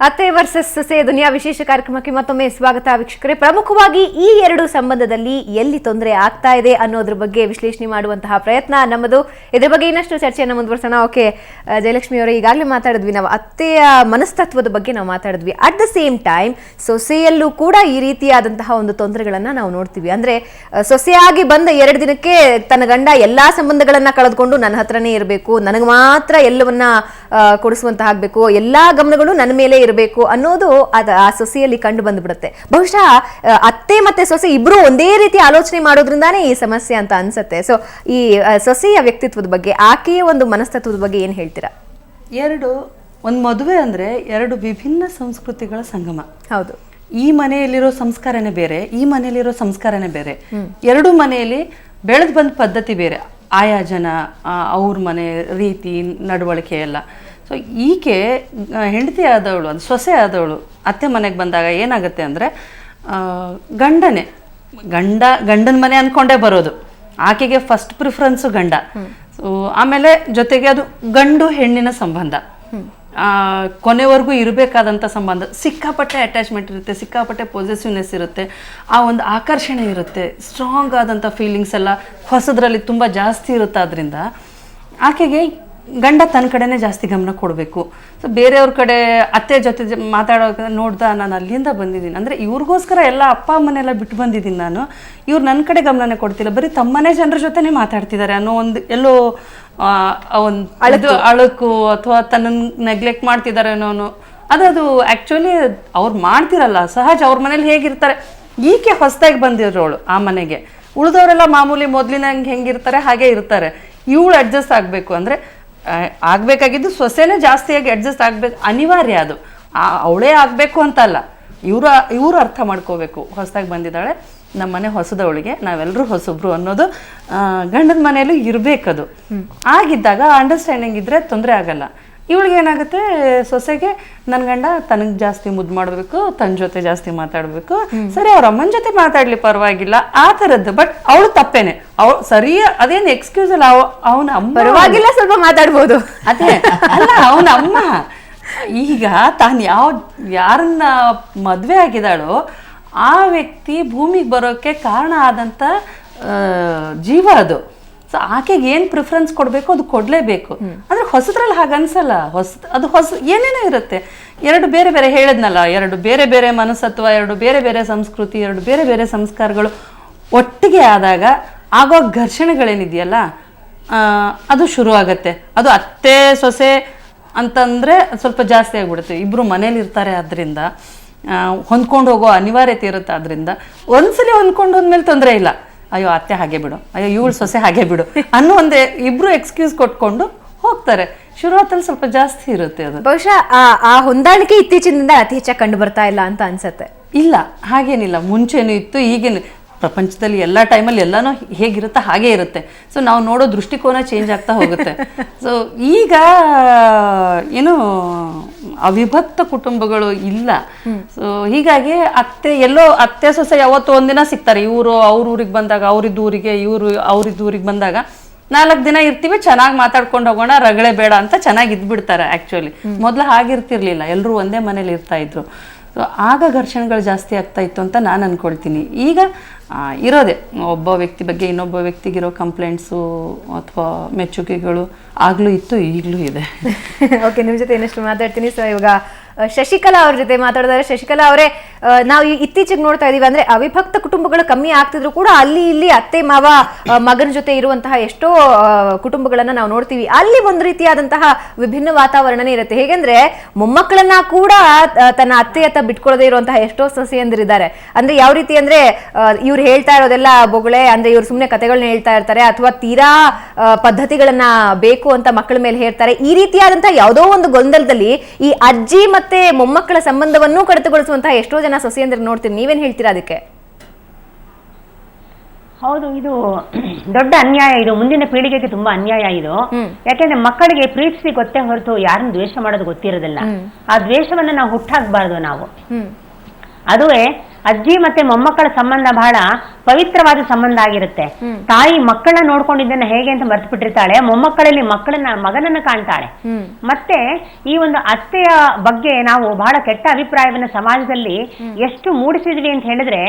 ಅತ್ತೆ ವರ್ಸಸ್ ಸೊಸೆ ದುನಿಯಾ ವಿಶೇಷ ಕಾರ್ಯಕ್ರಮಕ್ಕೆ ಮತ್ತೊಮ್ಮೆ ಸ್ವಾಗತ ವೀಕ್ಷಕರೇ. ಪ್ರಮುಖವಾಗಿ ಈ ಎರಡು ಸಂಬಂಧದಲ್ಲಿ ಎಲ್ಲಿ ತೊಂದರೆ ಆಗ್ತಾ ಇದೆ ಅನ್ನೋದ್ರ ಬಗ್ಗೆ ವಿಶ್ಲೇಷಣೆ ಮಾಡುವಂತಹ ಪ್ರಯತ್ನ ನಮ್ಮದು. ಇದ್ರ ಬಗ್ಗೆ ಇನ್ನಷ್ಟು ಚರ್ಚೆಯನ್ನು ಮುಂದುವರಿಸೋಣ. ಓಕೆ ಜಯಲಕ್ಷ್ಮಿ ಅವರೇ, ಈಗಾಗಲೇ ಮಾತಾಡಿದ್ವಿ, ನಾವು ಅತ್ತೆಯ ಮನಸ್ತತ್ವದ ಬಗ್ಗೆ ನಾವು ಮಾತಾಡಿದ್ವಿ. ಅಟ್ ದ ಸೇಮ್ ಟೈಮ್ ಸೊಸೆಯಲ್ಲೂ ಕೂಡ ಈ ರೀತಿಯಾದಂತಹ ಒಂದು ತೊಂದರೆಗಳನ್ನ ನಾವು ನೋಡ್ತೀವಿ. ಅಂದ್ರೆ ಸೊಸೆಯಾಗಿ ಬಂದ 2 ದಿನಕ್ಕೆ ತನ್ನ ಗಂಡ ಎಲ್ಲಾ ಸಂಬಂಧಗಳನ್ನ ಕಳೆದುಕೊಂಡು ನನ್ನ ಹತ್ರನೇ ಇರಬೇಕು, ನನಗೆ ಮಾತ್ರ ಎಲ್ಲವನ್ನ ಕೊಡಿಸುವಂತ ಆಗ್ಬೇಕು, ಎಲ್ಲಾ ಗಮನಗಳು ನನ್ನ ಮೇಲೆ ಇರಬೇಕು ಅನ್ನೋದು ಆ ಸೊಸೆಯಲ್ಲಿ ಕಂಡು ಬಂದ್ಬಿಡುತ್ತೆ. ಬಹುಶಃ ಅತ್ತೆ ಮತ್ತೆ ಸೊಸೆ ಇಬ್ರು ಒಂದೇ ರೀತಿ ಆಲೋಚನೆ ಮಾಡೋದ್ರಿಂದಾನೇ ಈ ಸಮಸ್ಯೆ ಅಂತ ಅನ್ಸುತ್ತೆ. ಸೊ ಈ ಸೊಸೆಯ ವ್ಯಕ್ತಿತ್ವದ ಬಗ್ಗೆ, ಆಕೆಯ ಒಂದು ಮನಸ್ತತ್ವದ ಬಗ್ಗೆ ಏನ್ ಹೇಳ್ತೀರಾ? ಒಂದು ಮದುವೆ ಅಂದ್ರೆ 2 ವಿಭಿನ್ನ ಸಂಸ್ಕೃತಿಗಳ ಸಂಗಮ. ಹೌದು, ಈ ಮನೆಯಲ್ಲಿರೋ ಸಂಸ್ಕಾರನೇ ಬೇರೆ, ಈ ಮನೆಯಲ್ಲಿರೋ ಸಂಸ್ಕಾರನೇ ಬೇರೆ. 2 ಮನೆಯಲ್ಲಿ ಬೆಳೆದು ಬಂದ ಪದ್ಧತಿ ಬೇರೆ, ಆಯಾ ಜನ ಅವ್ರ ಮನೆ ರೀತಿ ನಡವಳಿಕೆ ಎಲ್ಲ. ಸೊ ಈಕೆ ಹೆಂಡತಿ ಆದವಳು, ಅದು ಸೊಸೆ ಆದವಳು ಅತ್ತೆ ಮನೆಗೆ ಬಂದಾಗ ಏನಾಗುತ್ತೆ ಅಂದರೆ ಗಂಡನ ಮನೆ ಅಂದ್ಕೊಂಡೇ ಬರೋದು. ಆಕೆಗೆ ಫಸ್ಟ್ ಪ್ರಿಫರೆನ್ಸು ಗಂಡ. ಸೊ ಆಮೇಲೆ ಜೊತೆಗೆ ಅದು ಗಂಡು ಹೆಣ್ಣಿನ ಸಂಬಂಧ, ಕೊನೆವರೆಗೂ ಇರಬೇಕಾದಂಥ ಸಂಬಂಧ. ಸಿಕ್ಕಾಪಟ್ಟೆ ಅಟ್ಯಾಚ್ಮೆಂಟ್ ಇರುತ್ತೆ, ಸಿಕ್ಕಾಪಟ್ಟೆ ಪೊಸೆಸಿವ್ನೆಸ್ ಇರುತ್ತೆ, ಆ ಒಂದು ಆಕರ್ಷಣೆ ಇರುತ್ತೆ, ಸ್ಟ್ರಾಂಗ್ ಆದಂಥ ಫೀಲಿಂಗ್ಸ್ ಎಲ್ಲ ಹೊಸದ್ರಲ್ಲಿ ತುಂಬ ಜಾಸ್ತಿ ಇರುತ್ತೆ. ಆದ್ದರಿಂದ ಆಕೆಗೆ ಗಂಡ ತನ್ನ ಕಡೆನೇ ಜಾಸ್ತಿ ಗಮನ ಕೊಡಬೇಕು. ಸೊ ಬೇರೆಯವ್ರ ಕಡೆ ಅತ್ತೆ ಜೊತೆ ಮಾತಾಡೋ ನೋಡ್ದ, ನಾನು ಅಲ್ಲಿಂದ ಬಂದಿದ್ದೀನಿ ಅಂದರೆ ಇವ್ರಿಗೋಸ್ಕರ ಎಲ್ಲ ಅಪ್ಪ ಅಮ್ಮನೆಲ್ಲ ಬಿಟ್ಟು ಬಂದಿದ್ದೀನಿ ನಾನು, ಇವ್ರು ನನ್ನ ಕಡೆ ಗಮನನೇ ಕೊಡ್ತಿಲ್ಲ, ಬರೀ ತಮ್ಮನೇ ಜನರ ಜೊತೆನೇ ಮಾತಾಡ್ತಿದ್ದಾರೆ ಅನ್ನೋ ಒಂದು ಎಲ್ಲೋ ಒಂದು ಅಳುಕು ಅಥವಾ ತನ್ನನ್ನು ನೆಗ್ಲೆಕ್ಟ್ ಮಾಡ್ತಿದ್ದಾರೆ ಅನ್ನೋನು. ಅದು ಆ್ಯಕ್ಚುಲಿ ಅವ್ರು ಮಾಡ್ತಿರಲ್ಲ, ಸಹಜ. ಅವ್ರ ಮನೇಲಿ ಹೇಗಿರ್ತಾರೆ, ಈಕೆ ಹೊಸದಾಗಿ ಬಂದಿರೋಳು ಆ ಮನೆಗೆ, ಉಳಿದವರೆಲ್ಲ ಮಾಮೂಲಿ ಮೊದಲಿನಂಗೆ ಹೆಂಗಿರ್ತಾರೆ ಹಾಗೆ ಇರ್ತಾರೆ. ಇವಳು ಅಡ್ಜಸ್ಟ್ ಆಗಬೇಕು ಅಂದರೆ ಆಗಬೇಕಾಗಿದ್ದು ಸೊಸೆನೇ ಜಾಸ್ತಿಯಾಗಿ ಅಡ್ಜಸ್ಟ್ ಆಗಬೇಕು, ಅನಿವಾರ್ಯ. ಅದು ಅವಳೇ ಆಗಬೇಕು ಅಂತಲ್ಲ, ಇವರು ಅರ್ಥ ಮಾಡ್ಕೋಬೇಕು. ಹೊಸದಾಗಿ ಬಂದಿದ್ದಾಳೆ, ನಮ್ಮ ಮನೆ ಹೊಸದವಳಿಗೆ, ನಾವೆಲ್ಲರೂ ಹೊಸಬ್ರು ಅನ್ನೋದು ಗಂಡನ ಮನೆಯಲ್ಲೂ ಇರಬೇಕದು. ಆಗಿದ್ದಾಗ ಅಂಡರ್ಸ್ಟ್ಯಾಂಡಿಂಗ್ ಇದ್ದರೆ ತೊಂದರೆ ಆಗಲ್ಲ. ಇವಳಿಗೆ ಏನಾಗುತ್ತೆ, ಸೊಸೆಗೆ ನನ್ನ ಗಂಡ ತನಗೆ ಜಾಸ್ತಿ ಮುದ್ದು ಮಾಡಬೇಕು, ತನ್ನ ಜೊತೆ ಜಾಸ್ತಿ ಮಾತಾಡಬೇಕು, ಸರಿ ಅವ್ರ ಅಮ್ಮನ ಜೊತೆ ಮಾತಾಡ್ಲಿ ಪರವಾಗಿಲ್ಲ ಆ ಥರದ್ದು. ಬಟ್ ಅವಳು ತಪ್ಪೇನೆ, ಅವಳು ಸರಿ, ಅದೇನು ಎಕ್ಸ್ಕ್ಯೂಸ್ ಅಲ್ಲ, ಅವನ ಅಮ್ಮ ಪರವಾಗಿಲ್ಲ ಸ್ವಲ್ಪ ಮಾತಾಡ್ಬೋದು, ಅದೇ ಅಲ್ಲ ಅವನ ಅಮ್ಮ. ಈಗ ತಾನು ಯಾರನ್ನ ಮದುವೆ ಆಗಿದ್ದಾಳೋ ಆ ವ್ಯಕ್ತಿ ಭೂಮಿಗೆ ಬರೋಕ್ಕೆ ಕಾರಣ ಆದಂಥ ಜೀವ ಅದು. ಸೊ ಆಕೆಗೆ ಏನು ಪ್ರಿಫರೆನ್ಸ್ ಕೊಡಬೇಕು ಅದು ಕೊಡಲೇಬೇಕು. ಅಂದರೆ ಹೊಸದ್ರಲ್ಲಿ ಹಾಗೆ ಅನ್ಸಲ್ಲ. ಹೊಸ ಏನೇನೋ ಇರುತ್ತೆ. 2 ಬೇರೆ ಬೇರೆ ಹೇಳಿದ್ನಲ್ಲ, 2 ಬೇರೆ ಬೇರೆ ಮನಸ್ತತ್ವ, 2 ಬೇರೆ ಬೇರೆ ಸಂಸ್ಕೃತಿ, 2 ಬೇರೆ ಬೇರೆ ಸಂಸ್ಕಾರಗಳು ಒಟ್ಟಿಗೆ ಆದಾಗ ಆಗೋ ಘರ್ಷಣೆಗಳೇನಿದೆಯಲ್ಲ ಅದು ಶುರು ಆಗುತ್ತೆ. ಅದು ಅತ್ತೆ ಸೊಸೆ ಅಂತಂದರೆ ಸ್ವಲ್ಪ ಜಾಸ್ತಿ ಆಗಿಬಿಡುತ್ತೆ. ಇಬ್ಬರು ಮನೇಲಿ ಇರ್ತಾರೆ, ಆದ್ದರಿಂದ ಹೊಂದ್ಕೊಂಡು ಹೋಗೋ ಅನಿವಾರ್ಯತೆ ಇರುತ್ತೆ. ಆದ್ದರಿಂದ ಒಂದ್ಸಲಿ ಹೊಂದ್ಕೊಂಡು ಹೋದ್ಮೇಲೆ ತೊಂದರೆ ಇಲ್ಲ, ಅಯ್ಯೋ ಅತ್ತೆ ಹಾಗೆ ಬಿಡು, ಅಯ್ಯೋ ಇವಳು ಸೊಸೆ ಹಾಗೆ ಬಿಡು ಅನ್ನೋ ಒಂದೇ ಇಬ್ರು ಎಕ್ಸ್ಕ್ಯೂಸ್ ಕೊಟ್ಕೊಂಡು ಹೋಗ್ತಾರೆ. ಶುರುವಾತಲ್ಲಿ ಸ್ವಲ್ಪ ಜಾಸ್ತಿ ಇರುತ್ತೆ ಅದು. ಬಹುಶಃ ಆ ಹೊಂದಾಣಿಕೆ ಇತ್ತೀಚಿನಿಂದ ಅತಿ ಹೆಚ್ಚಾಗಿ ಕಂಡು ಬರ್ತಾ ಇಲ್ಲ ಅಂತ ಅನ್ಸುತ್ತೆ. ಇಲ್ಲ, ಹಾಗೇನಿಲ್ಲ, ಮುಂಚೆನೂ ಇತ್ತು, ಈಗೇನು ಪ್ರಪಂಚದಲ್ಲಿ ಎಲ್ಲ ಟೈಮಲ್ಲಿ ಎಲ್ಲನೂ ಹೇಗಿರುತ್ತೆ ಹಾಗೇ ಇರುತ್ತೆ. ಸೊ ನಾವು ನೋಡೋ ದೃಷ್ಟಿಕೋನ ಚೇಂಜ್ ಆಗ್ತಾ ಹೋಗುತ್ತೆ. ಸೊ ಈಗ ಏನು ಅವಿಭಕ್ತ ಕುಟುಂಬಗಳು ಇಲ್ಲ. ಸೊ ಹೀಗಾಗಿ ಅತ್ತೆ ಸೊಸೆ ಯಾವತ್ತೂ ಒಂದಿನ ಸಿಗ್ತಾರೆ. ಇವರು ಅವ್ರ ಊರಿಗೆ ಬಂದಾಗ ಅವ್ರಿದ್ದ ಊರಿಗೆ, ಇವರು ಅವ್ರಿದ್ದ ಊರಿಗೆ ಬಂದಾಗ 4 ದಿನ ಇರ್ತೀವಿ, ಚೆನ್ನಾಗಿ ಮಾತಾಡ್ಕೊಂಡು ಹೋಗೋಣ, ರಗಳೆ ಬೇಡ ಅಂತ ಚೆನ್ನಾಗಿ ಇದ್ಬಿಡ್ತಾರೆ. ಆ್ಯಕ್ಚುಲಿ ಮೊದಲು ಹಾಗಿರ್ತಿರ್ಲಿಲ್ಲ, ಎಲ್ಲರೂ ಒಂದೇ ಮನೇಲಿ ಇರ್ತಾ ಇದ್ರು. ಸೊ ಆಗ ಘರ್ಷಣೆಗಳು ಜಾಸ್ತಿ ಆಗ್ತಾ ಇತ್ತು ಅಂತ ನಾನು ಅಂದ್ಕೊಳ್ತೀನಿ. ಈಗ ಇರೋದೆ ಒಬ್ಬ ವ್ಯಕ್ತಿ ಬಗ್ಗೆ ಇನ್ನೊಬ್ಬ ವ್ಯಕ್ತಿಗಿರೋ ಕಂಪ್ಲೇಂಟ್ಸು ಅಥವಾ ಮೆಚ್ಚುಗೆಗಳು ಆಗಲೂ ಇತ್ತು, ಈಗಲೂ ಇದೆ. ಓಕೆ, ನಿಮ್ಮ ಜೊತೆ ಇನ್ನಷ್ಟು ಮಾತಾಡ್ತೀನಿ. ಸೊ ಇವಾಗ ಶಶಿಕಲಾ ಅವ್ರ ಜೊತೆ ಮಾತಾಡಿದ್ರೆ, ಶಶಿಕಲಾ ಅವರೇ, ನಾವು ಇತ್ತೀಚೆಗೆ ನೋಡ್ತಾ ಇದೀವಿ, ಅಂದ್ರೆ ಅವಿಭಕ್ತ ಕುಟುಂಬಗಳು ಕಮ್ಮಿ ಆಗ್ತಿದ್ರು ಕೂಡ ಅಲ್ಲಿ ಇಲ್ಲಿ ಅತ್ತೆ ಮಾವ ಮಗನ ಜೊತೆ ಇರುವಂತಹ ಎಷ್ಟೋ ಕುಟುಂಬಗಳನ್ನ ನಾವು ನೋಡ್ತೀವಿ. ಅಲ್ಲಿ ಒಂದು ರೀತಿಯಾದಂತಹ ವಿಭಿನ್ನ ವಾತಾವರಣನೇ ಇರುತ್ತೆ. ಹೇಗೆಂದ್ರೆ ಮೊಮ್ಮಕ್ಕಳನ್ನ ಕೂಡ ತನ್ನ ಅತ್ತೆಯತ್ತ ಬಿಟ್ಕೊಳ್ಳದೆ ಇರುವಂತಹ ಎಷ್ಟೋ ಸೊಸೆಯಂದಿರಿದ್ದಾರೆ. ಅಂದ್ರೆ ಯಾವ ರೀತಿ ಅಂದ್ರೆ ಇವ್ರು ಹೇಳ್ತಾ ಇರೋದೆಲ್ಲ ಬೊಗಳೆ, ಅಂದ್ರೆ ಇವ್ರು ಸುಮ್ಮನೆ ಕಥೆಗಳನ್ನ ಹೇಳ್ತಾ ಇರ್ತಾರೆ, ಅಥವಾ ತೀರಾ ಪದ್ಧತಿಗಳನ್ನ ಬೇಕು ಅಂತ ಮಕ್ಕಳ ಮೇಲೆ ಹೇಳ್ತಾರೆ. ಈ ರೀತಿಯಾದಂತಹ ಯಾವುದೋ ಒಂದು ಗೊಂದಲದಲ್ಲಿ ಈ ಅಜ್ಜಿ ಮತ್ತೆ ಮೊಮ್ಮಕ್ಕಳ ಸಂಬಂಧವನ್ನು ಕಡಿತಗೊಳಿಸುವಂತಹ ಎಷ್ಟೋ ಜನ ಸೊಸೆಯಂದ್ರೆ ನೋಡ್ತೀವಿ. ನೀವೇನ್ ಹೇಳ್ತೀರಾ ಅದಕ್ಕೆ? ಹೌದು, ಇದು ದೊಡ್ಡ ಅನ್ಯಾಯ. ಇದು ಮುಂದಿನ ಪೀಳಿಗೆಗೆ ತುಂಬಾ ಅನ್ಯಾಯ ಇದು. ಯಾಕೆಂದ್ರೆ ಮಕ್ಕಳಿಗೆ ಪ್ರೀತಿಸಿ ಗೊತ್ತೇ ಹೊರತು ಯಾರನ್ನ ದ್ವೇಷ ಮಾಡೋದು ಗೊತ್ತಿರೋದಿಲ್ಲ. ಆ ದ್ವೇಷವನ್ನ ನಾವು ಹುಟ್ಟಾಕ್ಬಾರ್ದು ನಾವು. ಅದುವೇ ಅಜ್ಜಿ ಮತ್ತೆ ಮೊಮ್ಮಕ್ಕಳ ಸಂಬಂಧ ಬಹಳ ಪವಿತ್ರವಾದ ಸಂಬಂಧ ಆಗಿರುತ್ತೆ. ತಾಯಿ ಮಕ್ಕಳನ್ನ ನೋಡ್ಕೊಂಡಿದ್ದನ್ನ ಹೇಗೆ ಅಂತ ಮರ್ತು ಬಿಟ್ಟಿರ್ತಾಳೆ, ಮೊಮ್ಮಕ್ಕಳಲ್ಲಿ ಮಗನನ್ನ ಕಾಣ್ತಾಳೆ. ಮತ್ತೆ ಈ ಒಂದು ಅತ್ತೆಯ ಬಗ್ಗೆ ನಾವು ಬಹಳ ಕೆಟ್ಟ ಅಭಿಪ್ರಾಯವನ್ನ ಸಮಾಜದಲ್ಲಿ ಎಷ್ಟು ಮೂಡಿಸಿದ್ವಿ ಅಂತ ಹೇಳಿದ್ರೆ,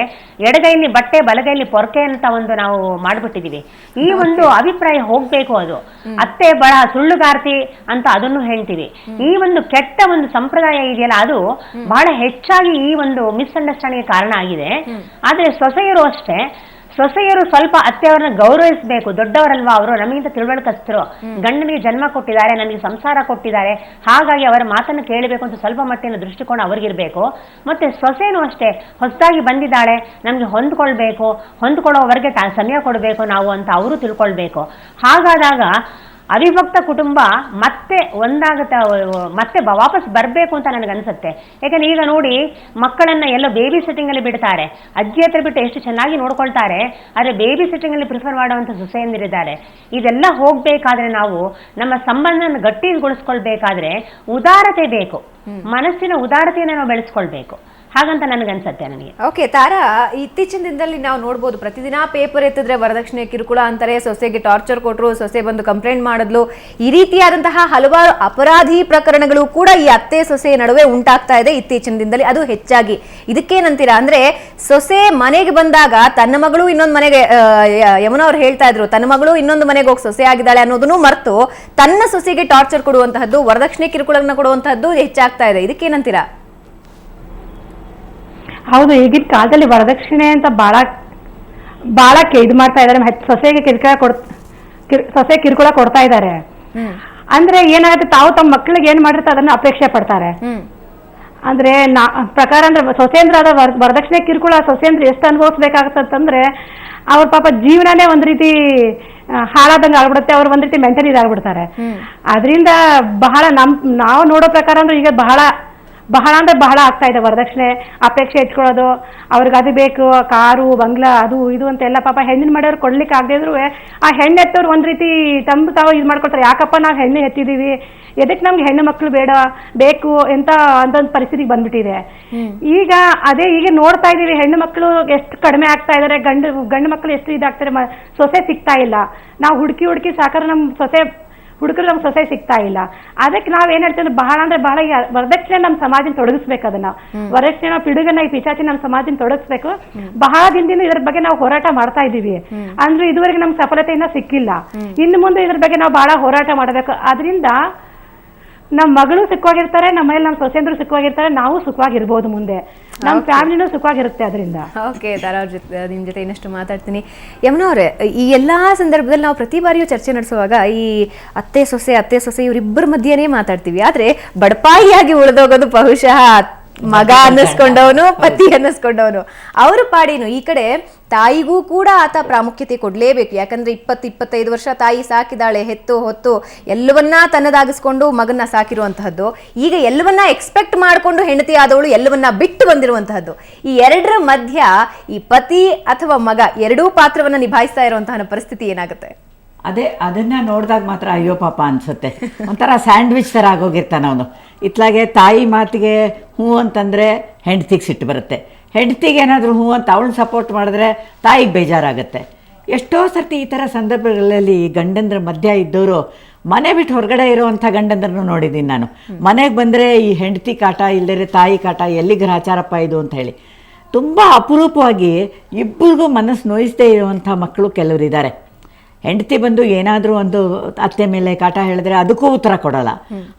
ಎಡಗೈಲಿ ಬಟ್ಟೆ ಬಲಗೈಲಿ ಪೊರಕೆ ಅಂತ ಒಂದು ನಾವು ಮಾಡ್ಬಿಟ್ಟಿದೀವಿ. ಈ ಒಂದು ಅಭಿಪ್ರಾಯ ಹೋಗ್ಬೇಕು. ಅದು ಅತ್ತೆ ಬಹಳ ಸುಳ್ಳುಗಾರ್ತಿ ಅಂತ ಅದನ್ನು ಹೇಳ್ತೀವಿ. ಈ ಒಂದು ಕೆಟ್ಟ ಒಂದು ಸಂಪ್ರದಾಯ ಇದೆಯಲ್ಲ, ಅದು ಬಹಳ ಹೆಚ್ಚಾಗಿ ಈ ಒಂದು ಮಿಸ್ಅಂಡರ್ಸ್ಟ್ಯಾಂಡಿಂಗ್ ಕಾರಣ ಆಗಿದೆ. ಆದ್ರೆ ಸೊಸೆಯರು ಅಷ್ಟೇ, ಸೊಸೆಯರು ಸ್ವಲ್ಪ ಅತ್ತೆಯವರನ್ನ ಗೌರವಿಸಬೇಕು. ದೊಡ್ಡವರಲ್ವಾ ಅವರು, ನಮಗಿಂತ ತಿಳುವಳಿಕಸ್ತರು, ಗಂಡನಿಗೆ ಜನ್ಮ ಕೊಟ್ಟಿದ್ದಾರೆ, ನನಗೆ ಸಂಸಾರ ಕೊಟ್ಟಿದ್ದಾರೆ, ಹಾಗಾಗಿ ಅವರ ಮಾತನ್ನು ಕೇಳಬೇಕು ಅಂತ ಸ್ವಲ್ಪ ಮಟ್ಟಿನ ದೃಷ್ಟಿಕೋನ ಅವ್ರಿಗಿರ್ಬೇಕು. ಮತ್ತೆ ಸೊಸೆನೂ ಅಷ್ಟೇ, ಹೊಸದಾಗಿ ಬಂದಿದ್ದಾಳೆ, ನಮ್ಗೆ ಹೊಂದ್ಕೊಳ್ಳೋವರೆಗೆ ಸಮಯ ಕೊಡಬೇಕು ನಾವು ಅಂತ ಅವರು ತಿಳ್ಕೊಳ್ಬೇಕು. ಹಾಗಾದಾಗ ಅವಿಭಕ್ತ ಕುಟುಂಬ ಮತ್ತೆ ಮತ್ತೆ ವಾಪಸ್ ಬರಬೇಕು ಅಂತ ನನಗನ್ಸುತ್ತೆ. ಯಾಕಂದ್ರೆ ಈಗ ನೋಡಿ, ಮಕ್ಕಳನ್ನ ಎಲ್ಲೋ ಬೇಬಿ ಸಿಟ್ಟಿಂಗ್ ಅಲ್ಲಿ ಬಿಡ್ತಾರೆ, ಅಜ್ಜಿ ಹತ್ರ ಬಿಟ್ಟು ಎಷ್ಟು ಚೆನ್ನಾಗಿ ನೋಡ್ಕೊಳ್ತಾರೆ, ಆದ್ರೆ ಬೇಬಿ ಸಿಟ್ಟಿಂಗ್ ಅಲ್ಲಿ ಪ್ರಿಫರ್ ಮಾಡುವಂತ ಸೊಸೆಯಂದಿರಿದ್ದಾರೆ. ಇದೆಲ್ಲ ಹೋಗ್ಬೇಕಾದ್ರೆ ನಾವು ನಮ್ಮ ಸಂಬಂಧನ ಗಟ್ಟಿಗೊಳಿಸ್ಕೊಳ್ಬೇಕಾದ್ರೆ ಉದಾರತೆ ಬೇಕು, ಮನಸ್ಸಿನ ಉದಾರತೆಯನ್ನು ನಾವು ಬೆಳೆಸ್ಕೊಳ್ಬೇಕು. ಹಾಗಂತ ನನಗನ್ಸತ್ತೆ. ನನಗೆ ಓಕೆ ತಾರಾ, ಇತ್ತೀಚಿನ ದಿನದಲ್ಲಿ ನಾವು ನೋಡ್ಬೋದು, ಪ್ರತಿದಿನ ಪೇಪರ್ ಎತ್ತಿದ್ರೆ ವರದಕ್ಷಿಣೆ ಕಿರುಕುಳ ಅಂತಾರೆ, ಸೊಸೆಗೆ ಟಾರ್ಚರ್ ಕೊಟ್ಟರು, ಸೊಸೆ ಬಂದು ಕಂಪ್ಲೇಂಟ್ ಮಾಡಿದ್ಲು, ಈ ರೀತಿಯಾದಂತಹ ಹಲವಾರು ಅಪರಾಧಿ ಪ್ರಕರಣಗಳು ಕೂಡ ಈ ಅತ್ತೆ ಸೊಸೆ ನಡುವೆ ಉಂಟಾಗ್ತಾ ಇದೆ ಇತ್ತೀಚಿನ ದಿನದಲ್ಲಿ, ಅದು ಹೆಚ್ಚಾಗಿ. ಇದಕ್ಕೇನಂತೀರಾ? ಅಂದ್ರೆ ಸೊಸೆ ಮನೆಗೆ ಬಂದಾಗ ತನ್ನ ಮಗಳು ಇನ್ನೊಂದು ಮನೆಗೆ, ಯಮುನಾ ಅವ್ರು ಹೇಳ್ತಾ ಇದ್ರು, ತನ್ನ ಮಗಳು ಇನ್ನೊಂದು ಮನೆಗೆ ಹೋಗಿ ಸೊಸೆ ಆಗಿದ್ದಾಳೆ ಅನ್ನೋದನ್ನು ಮರೆತು ತನ್ನ ಸೊಸೆಗೆ ಟಾರ್ಚರ್ ಕೊಡುವಂತಹದ್ದು, ವರದಕ್ಷಿಣೆ ಕಿರುಕುಳನ್ನ ಕೊಡುವಂತಹದ್ದು ಹೆಚ್ಚಾಗ್ತಾ ಇದೆ. ಇದಕ್ಕೇನಂತೀರಾ? ಹೌದು, ಈಗಿನ ಕಾಲದಲ್ಲಿ ವರದಕ್ಷಿಣೆ ಅಂತ ಬಹಳ ಇದು ಮಾಡ್ತಾ ಇದ್ದಾರೆ. ಸೊಸೆಗೆ ಸೊಸೆ ಕಿರುಕುಳ ಕೊಡ್ತಾ ಇದ್ದಾರೆ. ಅಂದ್ರೆ ಏನಾಗುತ್ತೆ, ತಾವು ತಮ್ಮ ಮಕ್ಕಳಿಗೆ ಏನ್ ಮಾಡಿರ್ತಾರೆ ಅದನ್ನ ಅಪೇಕ್ಷೆ ಪಡ್ತಾರೆ. ಅಂದ್ರೆ ಪ್ರಕಾರ ಅಂದ್ರೆ ಸೊಸೆಂದ್ರ ಅದ ವರದಕ್ಷಿಣೆ ಕಿರುಕುಳ ಸೊಸೆಂದ್ರ ಎಷ್ಟು ಅನುಭವಿಸ್ಬೇಕಾಗತ್ತಂದ್ರೆ ಅವ್ರ ಪಾಪ ಜೀವನನೇ ಒಂದ್ ರೀತಿ ಹಾಳಾದಂಗ ಆಗ್ಬಿಡುತ್ತೆ. ಅವ್ರು ಒಂದ್ ರೀತಿ ಮೆಂಟಲಿ ಇದಾಗ್ಬಿಡ್ತಾರೆ. ಅದರಿಂದ ಬಹಳ ನಾವು ನೋಡೋ ಪ್ರಕಾರ ಅಂದ್ರೆ ಈಗ ಬಹಳ ಅಂದ್ರೆ ಬಹಳ ಆಗ್ತಾ ಇದೆ ವರದಕ್ಷಿಣೆ ಅಪೇಕ್ಷೆ ಇಟ್ಕೊಳ್ಳೋದು. ಅವ್ರಿಗೆ ಅದು ಬೇಕು, ಕಾರು ಬಂಗ್ಲಾ ಅದು ಇದು ಅಂತ ಎಲ್ಲ ಪಾಪ ಹೆಣ್ಣಿನ ಮಾಡೋರು ಕೊಡ್ಲಿಕ್ಕೆ ಆಗದೆ ಇದ್ರು ಆ ಹೆಣ್ಣು ಎತ್ತವ್ರು ಒಂದ್ ರೀತಿ ತಾವು ಇದು ಮಾಡ್ಕೊಳ್ತಾರೆ. ಯಾಕಪ್ಪ ನಾವು ಹೆಣ್ಣು ಎತ್ತಿದೀವಿ, ಎದಕ್ಕೆ ನಮ್ಗೆ ಹೆಣ್ಣು ಮಕ್ಳು ಬೇಕು ಅಂತ ಒಂದೊಂದು ಪರಿಸ್ಥಿತಿಗೆ ಬಂದ್ಬಿಟ್ಟಿದೆ. ಈಗ ನೋಡ್ತಾ ಇದೀವಿ, ಹೆಣ್ಣು ಮಕ್ಕಳು ಎಷ್ಟು ಕಡಿಮೆ ಆಗ್ತಾ ಇದಾರೆ, ಗಂಡು ಮಕ್ಕಳು ಎಷ್ಟು ಇದಾಗ್ತಾರೆ, ಸೊಸೆ ಸಿಗ್ತಾ ಇಲ್ಲ. ನಾವು ಹುಡುಕಿ ಸಾಕಾರ ಹುಡುಗರು ನಮ್ಗೆ ಸೊಸೆ ಸಿಗ್ತಾ ಇಲ್ಲ. ಅದಕ್ಕೆ ನಾವ್ ಏನ್ ಹೇಳ್ತೀವಿ, ಬಹಳ ಈ ವರದಕ್ಷಿಣೆ ನಮ್ಮ ಸಮಾಜನ ತೊಡಗಿಸ್ಬೇಕು. ಅದನ್ನ ವರದಕ್ಷಿಣೆ ಪಿಡುಗನ್ನ ಈ ಪಿಚಾಚಿ ನಮ್ಮ ಸಮಾಜನ ತೊಡಗಿಸ್ಬೇಕು. ಬಹಳ ದಿನದಿಂದ ಇದ್ರ ಬಗ್ಗೆ ನಾವು ಹೋರಾಟ ಮಾಡ್ತಾ ಇದೀವಿ. ಅಂದ್ರೆ ಇದುವರೆಗೆ ನಮ್ಗೆ ಸಫಲತೆಯಿಂದ ಸಿಕ್ಕಿಲ್ಲ. ಇನ್ನು ಮುಂದೆ ಇದ್ರ ಬಗ್ಗೆ ನಾವು ಬಹಳ ಹೋರಾಟ ಮಾಡಬೇಕು. ಅದರಿಂದ ನಮ್ಮ ಮಗಳು ಸುಖವಾಗಿರ್ತಾರೆ, ನಮ್ಮ ಮನೇಲಿ ನಮ್ಮ ಸೊಸೆಂದ್ರು ಸುಖವಾಗಿರ್ತಾರೆ, ನಾವು ಸುಖವಾಗಿರ್ಬೋದು, ಮುಂದೆ ನಮ್ಮ ಫ್ಯಾಮಿಲಿನೂ ಸುಖವಾಗಿರುತ್ತೆ. ಅದರಿಂದ ಓಕೆ ತಾರಾ ಅವ್ರ ಜೊತೆ ನಿಮ್ ಜೊತೆ ಇನ್ನಷ್ಟು ಮಾತಾಡ್ತೀನಿ. ಯಮುನಾ ಅವರೇ, ಈ ಎಲ್ಲಾ ಸಂದರ್ಭದಲ್ಲಿ ನಾವು ಪ್ರತಿ ಬಾರಿಯೂ ಚರ್ಚೆ ನಡೆಸುವಾಗ ಈ ಅತ್ತೆ ಸೊಸೆ ಇವರಿಬ್ಬರ ಮಧ್ಯೆನೇ ಮಾತಾಡ್ತೀವಿ. ಆದ್ರೆ ಬಡಪಾಯಿಯಾಗಿ ಉಳಿದೋಗೋದು ಬಹುಶಃ ಮಗ ಅನ್ನಿಸ್ಕೊಂಡವನು, ಪತಿ ಅನ್ನಿಸ್ಕೊಂಡವನು. ಅವ್ರ ಪಾಡೇನು ಈ ಕಡೆ ತಾಯಿಗೂ ಕೂಡ ಆತ ಪ್ರಾಮುಖ್ಯತೆ ಕೊಡ್ಲೇಬೇಕು. ಯಾಕಂದ್ರೆ 20-25 ವರ್ಷ ತಾಯಿ ಸಾಕಿದಾಳೆ, ಹೆತ್ತು ಹೊತ್ತು ಎಲ್ಲವನ್ನ ತನ್ನದಾಗಿಸ್ಕೊಂಡು ಮಗನ್ನ ಸಾಕಿರುವಂತಹದ್ದು. ಈಗ ಎಲ್ಲವನ್ನ ಎಕ್ಸ್ಪೆಕ್ಟ್ ಮಾಡಿಕೊಂಡು ಹೆಂಡತಿ ಆದವಳು ಎಲ್ಲವನ್ನ ಬಿಟ್ಟು ಬಂದಿರುವಂತಹದ್ದು. ಈ ಎರಡರ ಮಧ್ಯ ಈ ಪತಿ ಅಥವಾ ಮಗ ಎರಡೂ ಪಾತ್ರವನ್ನ ನಿಭಾಯಿಸ್ತಾ ಇರುವಂತಹ ಪರಿಸ್ಥಿತಿ ಏನಾಗುತ್ತೆ? ಅದನ್ನ ನೋಡಿದಾಗ ಮಾತ್ರ ಅಯ್ಯೋ ಪಾಪ ಅನ್ಸುತ್ತೆ. ಒಂಥರ ಸ್ಯಾಂಡ್ವಿಚ್ ಥರ ಆಗೋಗಿರ್ತಾನೆ ಅವನು. ಇತ್ಲಾಗೆ ತಾಯಿ ಮಾತಿಗೆ ಹ್ಞೂ ಅಂತಂದರೆ ಹೆಂಡತಿಗೆ ಸಿಟ್ಟು ಬರುತ್ತೆ, ಹೆಂಡತಿಗೆ ಏನಾದರೂ ಹ್ಞೂ ಅಂತ ಅವಳನ್ನ ಸಪೋರ್ಟ್ ಮಾಡಿದ್ರೆ ತಾಯಿಗೆ ಬೇಜಾರಾಗುತ್ತೆ. ಎಷ್ಟೋ ಸರ್ತಿ ಈ ಥರ ಸಂದರ್ಭಗಳಲ್ಲಿ ಗಂಡಂದ್ರ ಮಧ್ಯ ಇದ್ದವರು ಮನೆ ಬಿಟ್ಟು ಹೊರಗಡೆ ಇರೋವಂಥ ಗಂಡಂದ್ರನ್ನು ನೋಡಿದ್ದೀನಿ ನಾನು. ಮನೆಗೆ ಬಂದರೆ ಈ ಹೆಂಡತಿ ಕಾಟ ಇಲ್ಲದೇ ತಾಯಿ ಕಾಟ, ಎಲ್ಲಿ ಗ್ರಹಚಾರಪ್ಪ ಇದು ಅಂತ ಹೇಳಿ ತುಂಬ ಅಪರೂಪವಾಗಿ ಇಬ್ಬರಿಗೂ ಮನಸ್ಸು ನೋಯಿಸದೇ ಇರುವಂಥ ಮಕ್ಕಳು ಕೆಲವರಿದ್ದಾರೆ. ಹೆಂಡತಿ ಬಂದು ಏನಾದರೂ ಒಂದು ಅತ್ತೆ ಮೇಲೆ ಕಾಟ ಹೇಳಿದ್ರೆ ಅದಕ್ಕೂ ಉತ್ತರ ಕೊಡಲ್ಲ,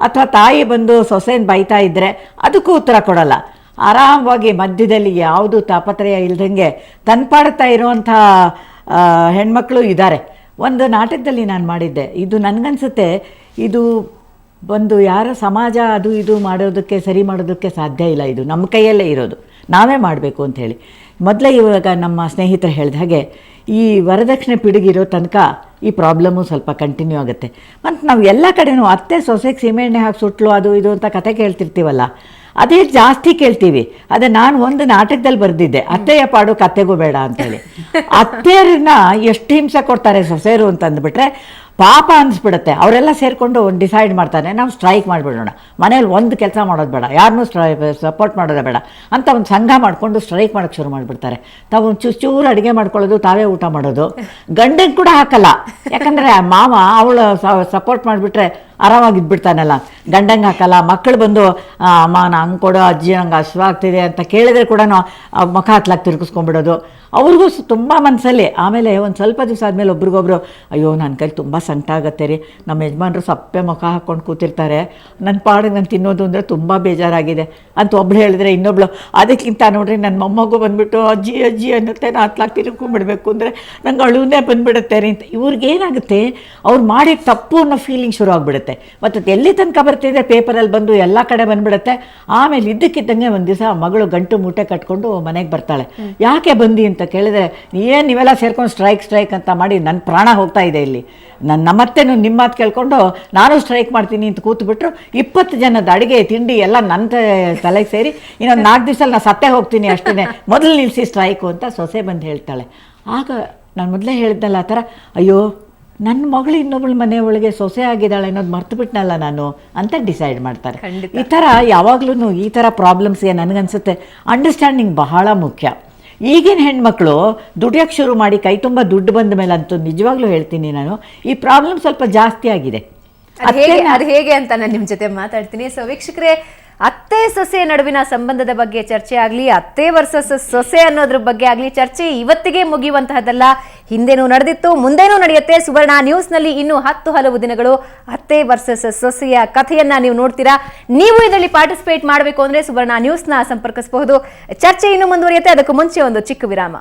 ಅಥವಾ ತಾಯಿ ಬಂದು ಸೊಸೆನ ಬೈತಾ ಇದ್ದರೆ ಅದಕ್ಕೂ ಉತ್ತರ ಕೊಡಲ್ಲ. ಆರಾಮವಾಗಿ ಮಧ್ಯದಲ್ಲಿ ಯಾವುದು ತಾಪತ್ರಯ ಇಲ್ದಂಗೆ ತನ್ಪಾಡ್ತಾ ಇರುವಂಥ ಹೆಣ್ಮಕ್ಳು ಇದ್ದಾರೆ. ಒಂದು ನಾಟಕದಲ್ಲಿ ನಾನು ಮಾಡಿದ್ದೆ, ಇದು ನನಗನ್ಸುತ್ತೆ ಇದು ಒಂದು ಯಾರ ಸಮಾಜ ಅದು ಇದು ಮಾಡೋದಕ್ಕೆ ಸರಿ ಮಾಡೋದಕ್ಕೆ ಸಾಧ್ಯ ಇಲ್ಲ, ಇದು ನಮ್ಮ ಕೈಯಲ್ಲೇ ಇರೋದು, ನಾವೇ ಮಾಡಬೇಕು ಅಂಥೇಳಿ. ಮೊದಲೇ ಇವಾಗ ನಮ್ಮ ಸ್ನೇಹಿತರು ಹೇಳಿದ ಹಾಗೆ ಈ ವರದಕ್ಷಿಣೆ ಪಿಡುಗಿರೋ ತನಕ ಈ ಪ್ರಾಬ್ಲಮ್ಮು ಸ್ವಲ್ಪ ಕಂಟಿನ್ಯೂ ಆಗುತ್ತೆ. ಮತ್ತು ನಾವು ಎಲ್ಲ ಕಡೆನೂ ಅತ್ತೆ ಸೊಸೆಗೆ ಸೀಮೆಎಣ್ಣೆ ಹಾಕಿ ಸುಟ್ಲು ಅದು ಇದು ಅಂತ ಕತೆ ಕೇಳ್ತಿರ್ತೀವಲ್ಲ, ಅದೇ ಜಾಸ್ತಿ ಕೇಳ್ತೀವಿ. ಅದೇ ನಾನು ಒಂದು ನಾಟಕದಲ್ಲಿ ಬರೆದಿದ್ದೆ, ಅತ್ತೆಯ ಪಾಡು ಕತ್ತೆಗೂ ಬೇಡ ಅಂತೇಳಿ. ಅತ್ತೆಯರನ್ನ ಎಷ್ಟು ಹಿಂಸೆ ಕೊಡ್ತಾರೆ ಸೊಸೆಯರು ಅಂತಂದ್ಬಿಟ್ರೆ, ಪಾಪ ಅನಿಸ್ಬಿಡುತ್ತೆ. ಅವರೆಲ್ಲ ಸೇರಿಕೊಂಡು ಡಿಸೈಡ್ ಮಾಡ್ತಾನೆ, ನಾವು ಸ್ಟ್ರೈಕ್ ಮಾಡಿಬಿಡೋಣ, ಮನೇಲಿ ಒಂದು ಕೆಲಸ ಮಾಡೋದು ಬೇಡ, ಯಾರನ್ನೂ ಸಪೋರ್ಟ್ ಮಾಡೋದೇ ಬೇಡ ಅಂತ ಒಂದು ಸಂಘ ಮಾಡಿಕೊಂಡು ಸ್ಟ್ರೈಕ್ ಮಾಡೋಕ್ಕೆ ಶುರು ಮಾಡಿಬಿಡ್ತಾರೆ. ತಾವು ಚೂರು ಅಡುಗೆ ಮಾಡ್ಕೊಳ್ಳೋದು, ತಾವೇ ಊಟ ಮಾಡೋದು, ಗಂಡಂಗೆ ಕೂಡ ಹಾಕಲ್ಲ. ಯಾಕಂದರೆ ಮಾವ ಅವಳು ಸಪೋರ್ಟ್ ಮಾಡಿಬಿಟ್ರೆ ಆರಾಮಾಗಿದ್ಬಿಡ್ತಾನಲ್ಲ, ಗಂಡಂಗೆ ಹಾಕಲ್ಲ. ಮಕ್ಕಳು ಬಂದು ಅಮ್ಮ ನಂಗೆ ಕೊಡೋ ಅಜ್ಜಿ ನಂಗೆ ಹಸಿವಾಗ್ತಿದೆ ಅಂತ ಕೇಳಿದ್ರೆ ಕೂಡ ಮುಖ ಹತ್ಲಾಗಿ ತಿರುಗಿಸ್ಕೊಂಡ್ಬಿಡೋದು. ಅವ್ರಿಗೂ ತುಂಬ ಮನಸ್ಸಲ್ಲಿ. ಆಮೇಲೆ ಒಂದು ಸ್ವಲ್ಪ ದಿವಸ ಆದಮೇಲೆ ಒಬ್ರಿಗೊಬ್ರು, ಅಯ್ಯೋ ನನ್ನ ಕೈಲಿ ತುಂಬ ಸಂಕಟ ಆಗುತ್ತೆ ರೀ, ನಮ್ಮ ಯಜಮಾನ್ರು ಸಪ್ಪೆ ಮುಖ ಹಾಕ್ಕೊಂಡು ಕೂತಿರ್ತಾರೆ, ನನ್ನ ಪಾಡಿಗೆ ನಾನು ತಿನ್ನೋದು ಅಂದರೆ ತುಂಬ ಬೇಜಾರಾಗಿದೆ ಅಂತ ಒಬ್ಳು ಹೇಳಿದ್ರೆ, ಇನ್ನೊಬ್ಳು ಅದಕ್ಕಿಂತ ನೋಡ್ರಿ ನನ್ನ ಮೊಮ್ಮಗು ಬಂದುಬಿಟ್ಟು ಅಜ್ಜಿ ಅಜ್ಜಿ ಅನ್ನತ್ತೆ, ನಾನು ಹತ್ಲಾಗಿ ತಿರ್ಕೊಂಡ್ಬಿಡ್ಬೇಕು ಅಂದರೆ ನಂಗೆ ಅಳುವೇ ಬಂದುಬಿಡುತ್ತೆ ರೀ ಅಂತ. ಇವ್ರಿಗೇನಾಗುತ್ತೆ, ಅವ್ರು ಮಾಡಿದ ತಪ್ಪು ಅನ್ನೋ ಫೀಲಿಂಗ್ ಶುರು ಆಗಿಬಿಡುತ್ತೆ. ಮತ್ತು ಎಲ್ಲಿ ತನಕ ಬರ್ತಿದೆ ಪೇಪರಲ್ಲಿ ಬಂದು ಎಲ್ಲ ಕಡೆ ಬಂದುಬಿಡುತ್ತೆ. ಆಮೇಲೆ ಇದ್ದಕ್ಕಿದ್ದಂಗೆ ಒಂದು ದಿವಸ ಮಗಳು ಗಂಟು ಮೂಟೆ ಕಟ್ಕೊಂಡು ಮನೆಗೆ ಬರ್ತಾಳೆ. ಯಾಕೆ ಬಂದಿ ಅಂತ ಕೇಳಿದ್ರೆ, ನೀವೆಲ್ಲ ಸೇರ್ಕೊಂಡು ಸ್ಟ್ರೈಕ್ ಅಂತ ಮಾಡಿ ನನ್ನ ಪ್ರಾಣ ಹೋಗ್ತಾ ಇದೆ ಇಲ್ಲಿ, ನಮ್ಮತ್ತೆನೂ ನಿಮ್ಮ ಮಾತು ಕೇಳ್ಕೊಂಡು ನಾನು ಸ್ಟ್ರೈಕ್ ಮಾಡ್ತೀನಿ ಅಂತ ಕೂತ್ಬಿಟ್ರು. 20 ಜನದ ಅಡುಗೆ ತಿಂಡಿ ಎಲ್ಲ ನನ್ನ ತಲೆಗೆ ಸೇರಿ ಇನ್ನೊಂದು 4 ದಿವಸದಲ್ಲಿ ನಾನು ಸತ್ತೇ ಹೋಗ್ತೀನಿ ಅಷ್ಟೇ, ಮೊದಲು ನಿಲ್ಲಿಸಿ ಸ್ಟ್ರೈಕು ಅಂತ ಸೊಸೆ ಬಂದು ಹೇಳ್ತಾಳೆ. ಆಗ ನಾನು ಮೊದಲೇ ಹೇಳಿದ್ನಲ್ಲ ಆ ಥರ, ಅಯ್ಯೋ ನನ್ನ ಮಗಳು ಇನ್ನೊಬ್ಳ ಮನೆ ಒಳಗೆ ಸೊಸೆ ಆಗಿದ್ದಾಳೆ ಅನ್ನೋದು ಮರ್ತು ಬಿಟ್ನಲ್ಲ ನಾನು ಅಂತ ಡಿಸೈಡ್ ಮಾಡ್ತಾರೆ. ಈ ಥರ ಯಾವಾಗ್ಲೂ ಈ ಥರ ಪ್ರಾಬ್ಲಮ್ಸ್ಗೆ ನನಗನ್ಸುತ್ತೆ ಅಂಡರ್ಸ್ಟ್ಯಾಂಡಿಂಗ್ ಬಹಳ ಮುಖ್ಯ. ಈಗಿನ ಹೆಣ್ಮಕ್ಳು ದುಡಿಯೋಕ್ಕೆ ಶುರು ಮಾಡಿ ಕೈ ತುಂಬ ದುಡ್ಡು ಬಂದ ಮೇಲೆ ಅಂತೂ ನಿಜವಾಗ್ಲೂ ಹೇಳ್ತೀನಿ ನಾನು, ಈ ಪ್ರಾಬ್ಲಮ್ ಸ್ವಲ್ಪ ಜಾಸ್ತಿ ಆಗಿದೆ. ಅದು ಹೇಗೆ ಅಂತ ನಾನು ನಿಮ್ಮ ಜೊತೆ ಮಾತಾಡ್ತೀನಿ. ಸೊ ವೀಕ್ಷಕರೇ, ಅತ್ತೆ ಸೊಸೆ ನಡುವಿನ ಸಂಬಂಧದ ಬಗ್ಗೆ ಚರ್ಚೆ ಆಗಲಿ, ಅತ್ತೆ ವರ್ಸಸ್ ಸೊಸೆ ಅನ್ನೋದ್ರ ಬಗ್ಗೆ ಆಗಲಿ, ಚರ್ಚೆ ಇವತ್ತಿಗೆ ಮುಗಿಯುವಂತಹದ್ದಲ್ಲ, ಹಿಂದೆನೂ ನಡೆದಿತ್ತು, ಮುಂದೇನೂ ನಡೆಯುತ್ತೆ. ಸುವರ್ಣ ನ್ಯೂಸ್ನಲ್ಲಿ ಇನ್ನೂ 10 ಹಲವು ದಿನಗಳು ಅತ್ತೆ ವರ್ಸಸ್ ಸೊಸೆಯ ಕಥೆಯನ್ನ ನೀವು ನೋಡ್ತೀರಾ. ನೀವು ಇದರಲ್ಲಿ ಪಾರ್ಟಿಸಿಪೇಟ್ ಮಾಡಬೇಕು ಅಂದ್ರೆ ಸುವರ್ಣ ನ್ಯೂಸ್ನ ಸಂಪರ್ಕಿಸಬಹುದು. ಚರ್ಚೆ ಇನ್ನೂ ಮುಂದುವರಿಯುತ್ತೆ. ಅದಕ್ಕೂ ಮುಂಚೆ ಒಂದು ಚಿಕ್ಕ ವಿರಾಮ.